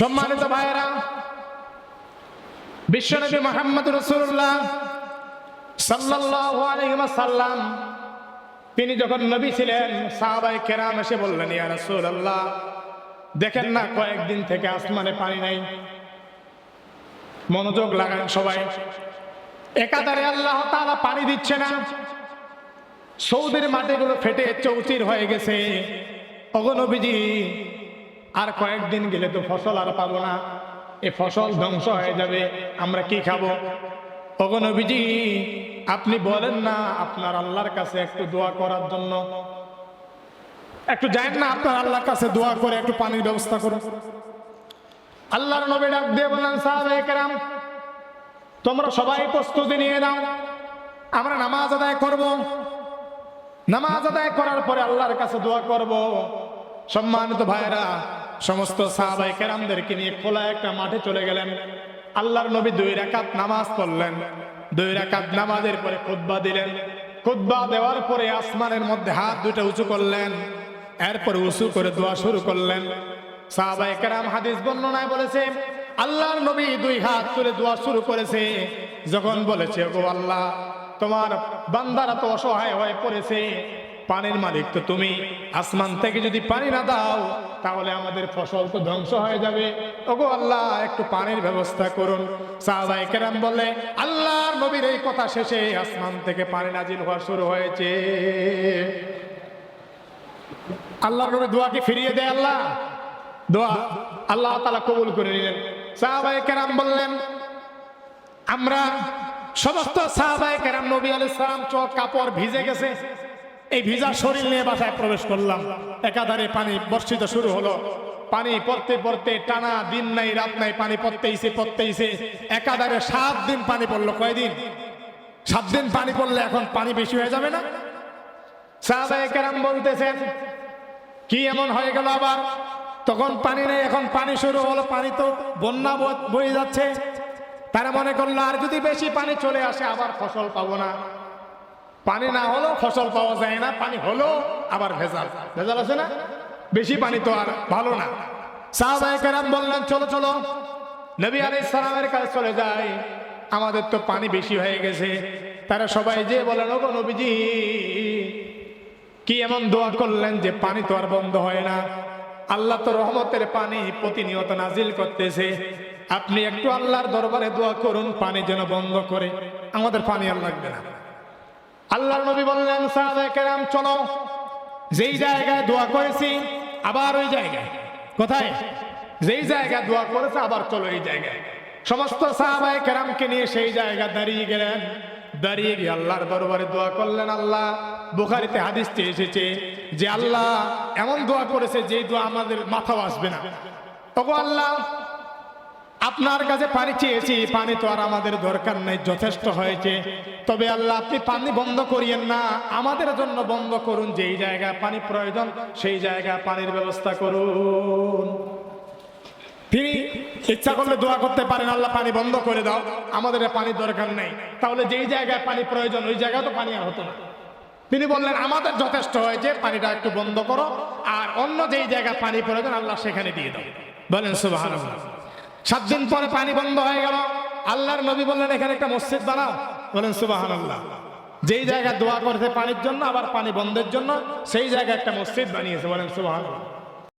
সম্মানিত ভাইয়েরা, বিশ্বনবী মুহাম্মদ রাসূলুল্লাহ সাল্লাল্লাহু আলাইহি ওয়াসাল্লাম তিনি যখন নবী ছিলেন, সাহাবায়ে কেরাম এসে বললেন, ইয়া রাসূলুল্লাহ, দেখেন না কয়েকদিন থেকে আসমানে পানি নাই। মনোযোগ লাগান সবাই। একাধারে আল্লাহ তাআলা পানি দিচ্ছে না, সৌদের মাটিগুলো ফেটে চৌচির হয়ে গেছে। ওগো নবীজি, আর কয়েকদিন গেলে তো ফসল আর পাবো না, এই ফসল ধ্বংস হয়ে যাবে, আমরা কি খাবো? ওগো নবীজি, আপনি বলেন না আপনার আল্লাহর কাছে একটু দোয়া করার জন্য, একটু যান না আপনার আল্লাহর কাছে দোয়া করে একটু পানির ব্যবস্থা করুন। আল্লাহর নবী ডাক দিয়ে বললেন, সাহাবায়ে কেরাম, তোমরা সবাই প্রস্তুতি নিয়ে নাও, আমরা নামাজ আদায় করব। নামাজ আদায় করার পরে আল্লাহর কাছে দোয়া করব। সম্মানিত ভাইরা, সমস্ত সাহাবায়ে কেরামদেরকে নিয়ে খোলা একটা মাঠে চলে গেলেন। আল্লাহর নবী 2 রাকাত নামাজ পড়লেন। 2 রাকাত নামাজের পরে খুতবা দিলেন। খুতবা দেওয়ার পরে আসমানের মধ্যে হাত দুটো উঁচু করলেন, এরপর উঁচু করে দোয়া শুরু করলেন। সাহাবায়ে কেরাম হাদিস বর্ণনায় বলেছে, আল্লাহর নবী 2 হাত তুলে দোয়া শুরু করেছে। যখন বলেছে, ওগো আল্লাহ, তোমার বান্দারা তো অসহায় হয়ে পড়েছে, পানির মালিক তো তুমি, আসমান থেকে যদি পানি না দাও তাহলে আমাদের ফসল তো ধ্বংস হয়ে যাবে। ওগো আল্লাহ, একটু পানির ব্যবস্থা করুন। সাহাবায়ে কেরাম বলে, আল্লাহর নবীর এই কথা শেষে আসমান থেকে পানি নাজিল হওয়া শুরু হয়েছে। আল্লাহর নবী দোয়াকে ফিরিয়ে দেয় আল্লাহ, দোয়া আল্লাহ তাআলা কবুল করে নিলেন। সাহাবায়ে কেরাম বললেন, আমরা সমস্ত সাহাবায়ে কেরাম নবী আলাইহিস সালাম চোখ কাপড় ভিজে গেছে, এই ভিজা শরীর নিয়ে বাসায় প্রবেশ করলাম। একাধারে পানি বর্ষিত শুরু হলো। পানি পড়তে পড়তে টানা দিন নাই রাত নাই পানি পড়তেইছে। একাধারে 7 দিন পানি পড়লো। কয়দিন? 7 দিন পানি পড়লে এখন পানি বেশি হয়ে যাবে না? সাহাবায়ে কেরাম বলতেছেন, কি এমন হয়ে গেল আবার? তখন পানি নেই, এখন পানি শুরু হলো। পানি তো বন্যা বয়ে যাচ্ছে। তারা মনে করলো আর যদি বেশি পানি চলে আসে আবার ফসল পাবো না। পানি না হলো ফসল পাওয়া যায় না, পানি হলো আবার ভেজাল আছে না, বেশি পানি তো আর ভালো না। সাহাবায়ে কেরাম বললেন, চলো চলো নবী আলাইহিস সালামের কাছে চলে যাই, আমাদের তো পানি বেশি হয়ে গেছে। তারা সবাই যে বলেন, ওগো নবীজি, কি এমন দোয়া করলেন যে পানি তো আর বন্ধ হয় না? আল্লাহ তো রহমতের পানি প্রতিনিয়ত নাজিল করতেছে, আপনি একটু আল্লাহর দরবারে দোয়া করুন, পানি যেন বন্ধ করে, আমাদের পানি আর লাগবে না। আল্লাহর নবী বললেন, সাহাবায়ে কেরাম চলো, যেই জায়গায় দোয়া করেছি আবার ওই জায়গায়। কোথায়? যেই জায়গায় দোয়া করেছে আবার চলো এই জায়গায়। সমস্ত সাহাবায়ে কেরামকে নিয়ে সেই জায়গায় দাঁড়িয়ে গেলেন। দাঁড়িয়ে গিয়ে আল্লাহর দরবারে দোয়া করলেন। আল্লাহ, বুখারীতে হাদিসটি এসেছে যে আল্লাহ এমন দোয়া করেছে যে দোয়া আমাদের মাথাও আসবে না। ওগো আল্লাহ, আপনার কাছে পানি চেয়েছি, পানি তো আর আমাদের দরকার নাই, যথেষ্ট হয়েছে। তবে আল্লাহ, আপনি পানি বন্ধ করিয়েন না, আমাদের জন্য বন্ধ করুন। যেই জায়গায় পানি প্রয়োজন সেই জায়গায় পানির ব্যবস্থা করুন। তিনি ইচ্ছা করলে দোয়া করতে পারেন, আল্লাহ পানি বন্ধ করে দাও, আমাদের পানির দরকার নেই। তাহলে যেই জায়গায় পানি প্রয়োজন ওই জায়গায় তো পানি আর হতো না। তিনি বললেন, আমাদের যথেষ্ট হয়েছে, পানিটা একটু বন্ধ করো, আর অন্য যেই জায়গায় পানি প্রয়োজন আল্লাহ সেখানে দিয়ে দাও। বলেন সুবহানাল্লাহ। 7 দিন পরে পানি বন্ধ হয়ে গেল। আল্লাহর নবী বললেন, এখানে একটা মসজিদ বানাও। বলেন সুবহানাল্লাহ। যেই জায়গায় দোয়া করতে পানির জন্য আবার পানি বন্ধের জন্য সেই জায়গায় একটা মসজিদ বানিয়েছে। বলেন সুবহানাল্লাহ।